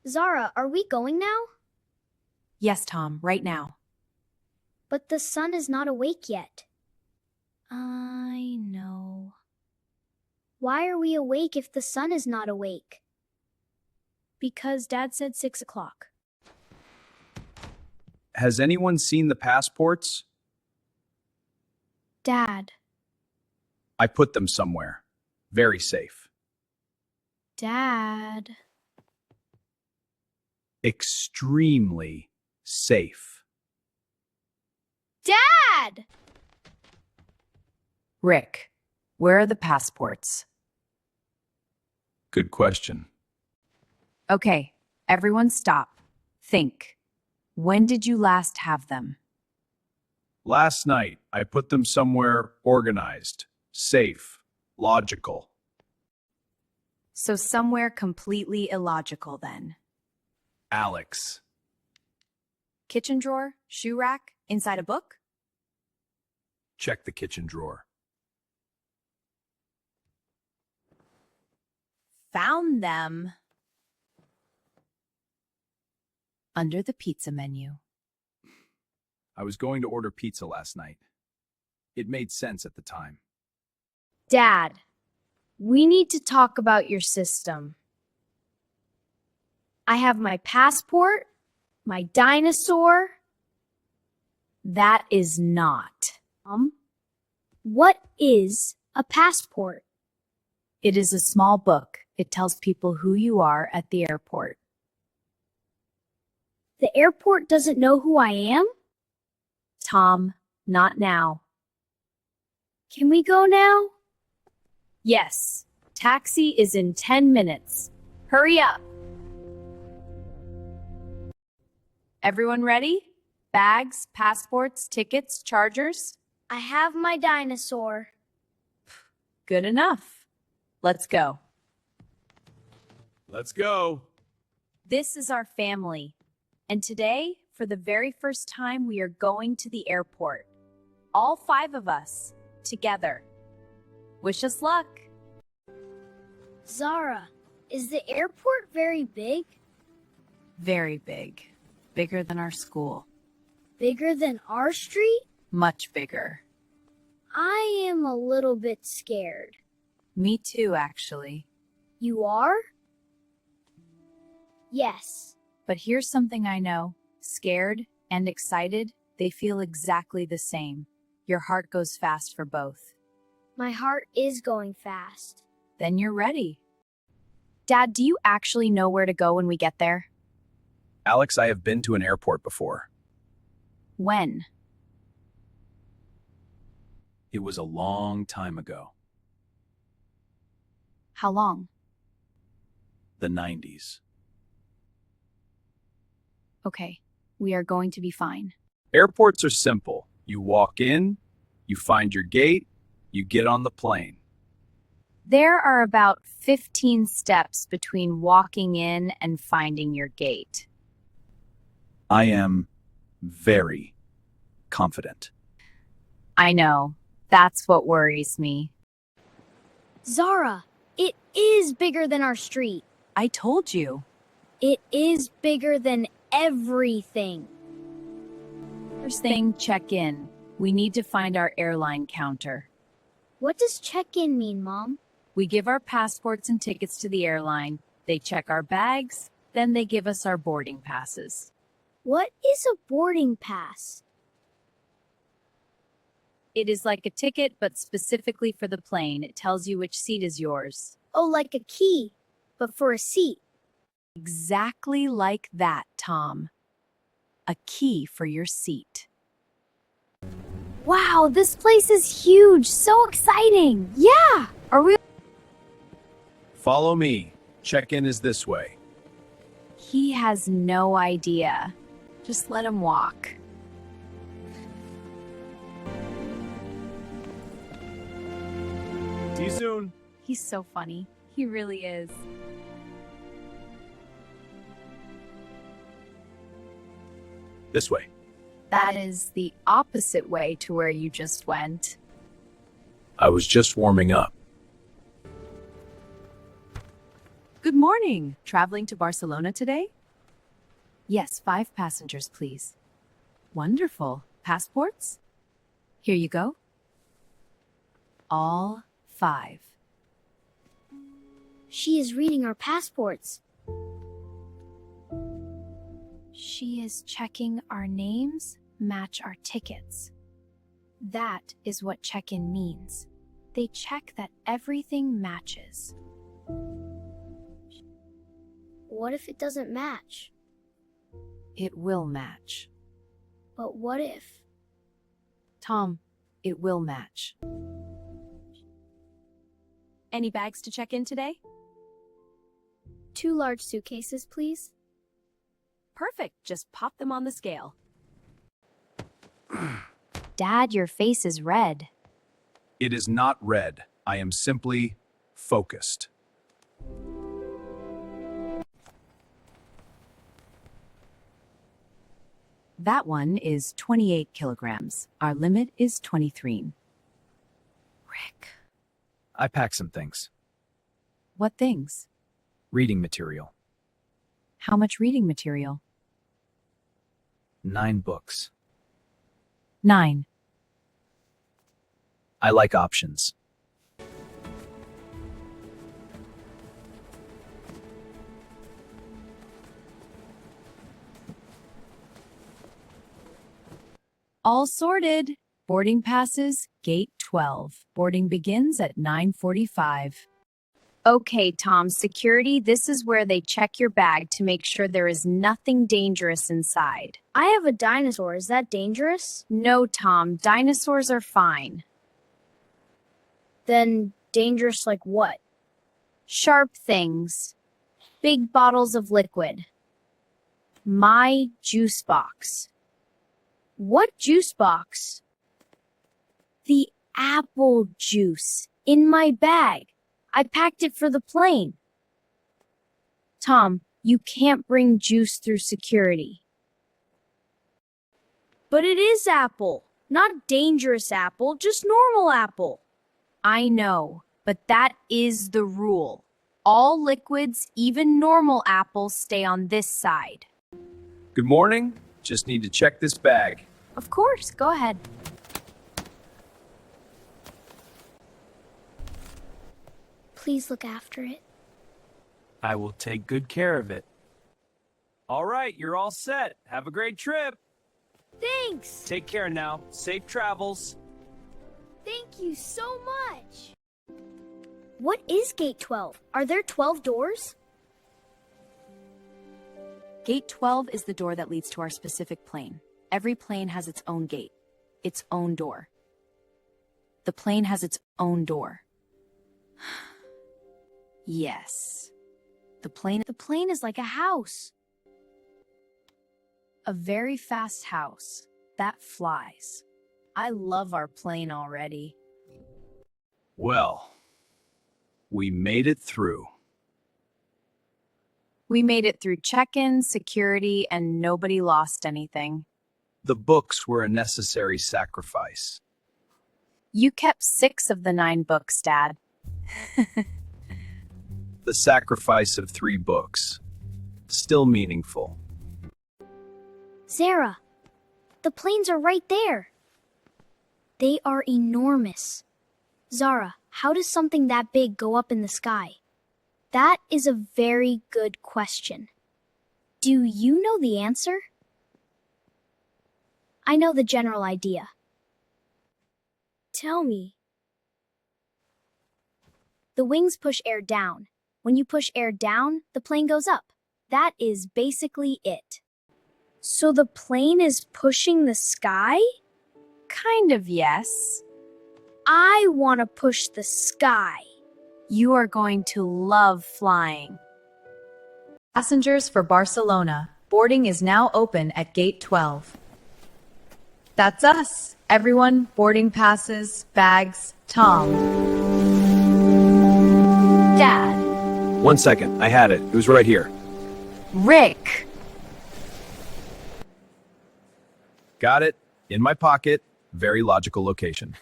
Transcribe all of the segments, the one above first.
Zara, are we going now? Yes, Tom, right now. But the sun is not awake yet. I know. Why are we awake if the sun is not awake? Because Dad said 6 o'clock. Has anyone seen the passports? Dad. I put them somewhere. Very safe. Dad. Extremely safe. Dad! Rick, where are the passports? Good question. Okay, everyone stop. Think. When did you last have them? Last night, I put them somewhere organized, safe, logical. So somewhere completely illogical then. Alex. Kitchen drawer, shoe rack, inside a book? Check the kitchen drawer. Found them. Under the pizza menu. I was going to order pizza last night. It made sense at the time. Dad, we need to talk about your system. I have my passport, my dinosaur. That is not. What is a passport? It is a small book. It tells people who you are at the airport. The airport doesn't know who I am? Tom, not now. Can we go now? Yes, taxi is in 10 minutes. Hurry up. Everyone ready? Bags, passports, tickets, chargers? I have my dinosaur. Good enough. Let's go. Let's go. This is our family. And today, for the very first time, we are going to the airport. All 5 of us, together. Wish us luck. Zara, is the airport very big? Very big. Bigger than our school. Bigger than our street? Much bigger. I am a little bit scared. Me too, actually. You are? Yes. But here's something I know. Scared and excited, they feel exactly the same. Your heart goes fast for both. My heart is going fast. Then you're ready. Dad, do you actually know where to go when we get there? Alex, I have been to an airport before. When? It was a long time ago. How long? The 90s. Okay, we are going to be fine. Airports are simple. You walk in, you find your gate, you get on the plane. There are about 15 steps between walking in and finding your gate. I am very confident. I know. That's what worries me. Zara, it is bigger than our street. I told you. It is bigger than everything. First thing, check in. We need to find our airline counter. What does check-in mean, Mom? We give our passports and tickets to the airline. They check our bags. Then they give us our boarding passes. What is a boarding pass? It is like a ticket, but specifically for the plane. It tells you which seat is yours. Oh, like a key, but for a seat. Exactly like that, Tom. A key for your seat. Wow, this place is huge. So exciting. Yeah. Are we? Follow me. Check-in is this way. He has no idea. Just let him walk. See you soon. He's so funny. He really is. This way. That is the opposite way to where you just went. I was just warming up. Good morning. Traveling to Barcelona today? Yes, 5 passengers, please. Wonderful. Passports? Here you go. All 5. She is reading our passports. She is checking our names match our tickets. That is what check-in means. They check that everything matches. What if it doesn't match? It will match. But what if? Tom, it will match. Any bags to check in today? 2 large suitcases, please. Perfect. Just pop them on the scale. Dad, your face is red. It is not red. I am simply focused. That one is 28 kilograms. Our limit is 23. Rick. I packed some things. What things? Reading material. How much reading material? 9 books. 9. I like options. All sorted. Boarding passes, gate 12. Boarding begins at 9:45. Okay, Tom, security, this is where they check your bag to make sure there is nothing dangerous inside. I have a dinosaur. Is that dangerous? No, Tom, dinosaurs are fine. Then dangerous like what? Sharp things. Big bottles of liquid. My juice box. What juice box? The apple juice in my bag. I packed it for the plane. Tom, you can't bring juice through security. But it is apple. Not dangerous apple, just normal apple. I know, but that is the rule. All liquids, even normal apples, stay on this side. Good morning. Just need to check this bag. Of course, go ahead. Please look after it. I will take good care of it. All right, you're all set. Have a great trip. Thanks! Take care now. Safe travels. Thank you so much! What is Gate 12? Are there 12 doors? Gate 12 is the door that leads to our specific plane. Every plane has its own gate, its own door. The plane has its own door. Yes. The plane is like a house. A very fast house that flies. I love our plane already. Well, we made it through. We made it through check-in, security, and nobody lost anything. The books were a necessary sacrifice. You kept 6 of the 9 books, Dad. The sacrifice of 3 books. Still meaningful. Zara, the planes are right there. They are enormous. Zara, how does something that big go up in the sky? That is a very good question. Do you know the answer? I know the general idea. Tell me. The wings push air down. When you push air down, the plane goes up. That is basically it. So the plane is pushing the sky? Kind of, yes. I want to push the sky. You are going to love flying. Passengers for Barcelona, boarding is now open at gate 12. That's us. Everyone, boarding passes, bags, Tom. Dad. 1 second. I had it. It was right here. Rick. Got it. In my pocket. Very logical location.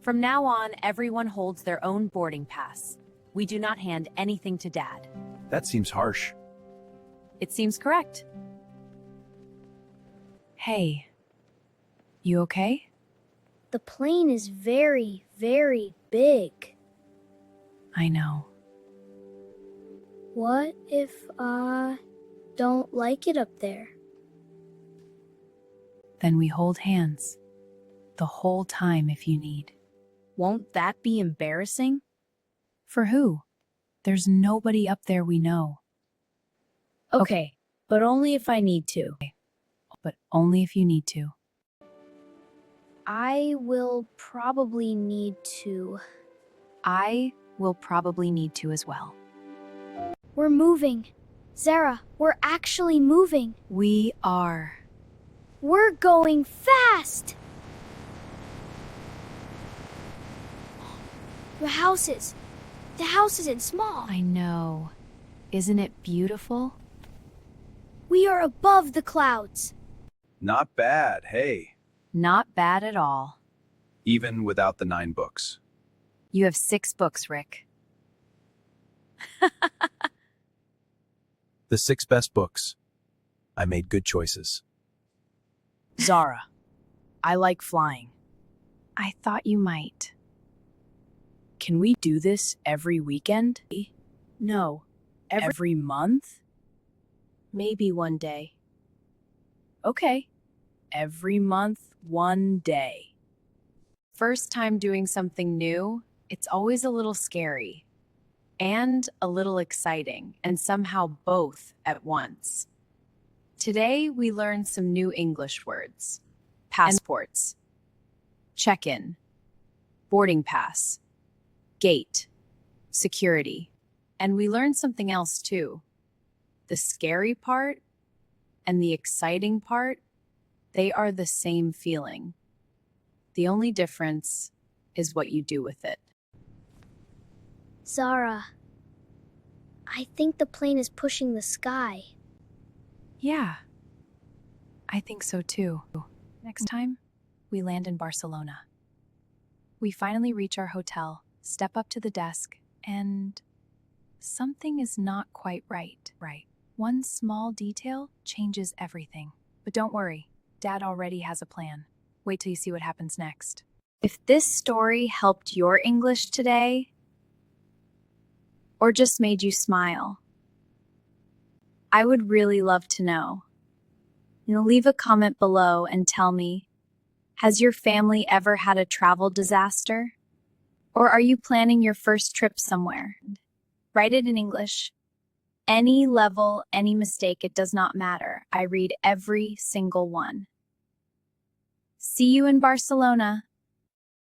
From now on, everyone holds their own boarding pass. We do not hand anything to Dad. That seems harsh. It seems correct. Hey, you okay? The plane is very, very big. I know. What if I don't like it up there? Then we hold hands the whole time if you need. Won't that be embarrassing? For who? There's nobody up there we know. Okay, but only if I need to. But only if you need to. I will probably need to. I will probably need to as well. We're moving. Zara, we're actually moving. We are. We're going fast. The house isn't small. I know. Isn't it beautiful? We are above the clouds. Not bad, hey. Not bad at all. Even without the 9 books. You have 6 books, Rick. The 6 best books. I made good choices. Zara, I like flying. I thought you might. Can we do this every weekend? No. Every month? Maybe one day. Okay. Every month, one day. First time doing something new, it's always a little scary. And a little exciting, and somehow both at once. Today, we learned some new English words. Passports, check-in, boarding pass, gate, security. And we learned something else too. The scary part and the exciting part, they are the same feeling. The only difference is what you do with it. Zara, I think the plane is pushing the sky. Yeah, I think so too. Next time, we land in Barcelona. We finally reach our hotel, step up to the desk, and something is not quite right. One small detail changes everything. But don't worry, Dad already has a plan. Wait till you see what happens next. If this story helped your English today, or just made you smile, I would really love to know. Leave a comment below and tell me, has your family ever had a travel disaster? Or are you planning your first trip somewhere? Write it in English. Any level, any mistake, it does not matter. I read every single one. See you in Barcelona.